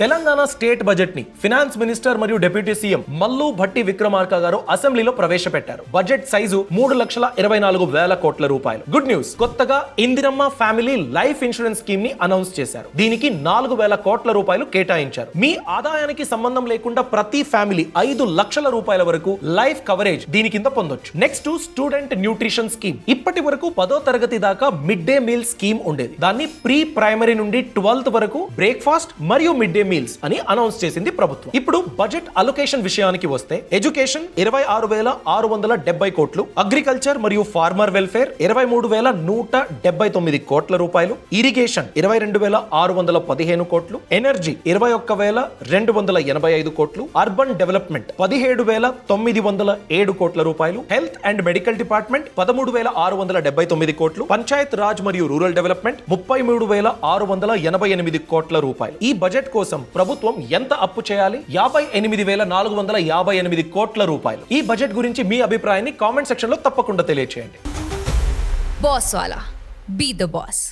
Telangana state budget ని finance minister మరియు deputy CM Mallu Bhatti Vikramarka గారు అసెంబ్లీలో ప్రవేశపెట్టారు. బడ్జెట్ సైజు 3,24,000 కోట్ల రూపాయలు. గుడ్ న్యూస్, కొత్తగా Indiramma family life insurance scheme ని అనౌన్స్ చేశారు. దీనికి 4,000 కోట్ల రూపాయలు కేటాయించారు. మీ ఆదాయానికి సంబంధం లేకుండా ప్రతి ఫ్యామిలీ 5 లక్షల రూపాయల వరకు లైఫ్ కవరేజ్ దీని కింద పొందొచ్చు. Next student nutrition scheme. ఇప్పటి వరకు 10వ తరగతి దాకా మిడ్ డే మీల్ స్కీమ్ ఉండేది. దాన్ని ప్రీ ప్రైమరీ నుండి 12th వరకు బ్రేక్ఫాస్ట్ మరియు మిడ్ డే మీల్స్ అని అనౌన్స్ చేసింది ప్రభుత్వం. ఇప్పుడు బడ్జెట్ అలొకేషన్ విషయానికి వస్తే ఎడ్యుకేషన్ 26,670 కోట్లు, అగ్రికల్చర్ మరియు ఫార్మర్ వెల్ఫేర్ 23,179 కోట్ల రూపాయలు, ఇరిగేషన్ 22,615 కోట్లు, ఎనర్జీ 21,285 కోట్లు, అర్బన్ డెవలప్మెంట్ 17,907 కోట్ల రూపాయలు, హెల్త్ అండ్ మెడికల్ డిపార్ట్మెంట్ 13,679 కోట్లు, పంచాయత్ రాజ్ మరియు రూరల్ డెవలప్మెంట్ 33,688 కోట్ల రూపాయలు. ఈ బడ్జెట్ కోసం ప్రభుత్వం ఎంత అప్పు చేయాలి? 58,458 కోట్ల రూపాయలు. ఈ బడ్జెట్ గురించి మీ అభిప్రాయాన్ని కామెంట్ సెక్షన్ లో తప్పకుండా తెలియజేయండి. బాస్ వాలా, బీ ద బాస్.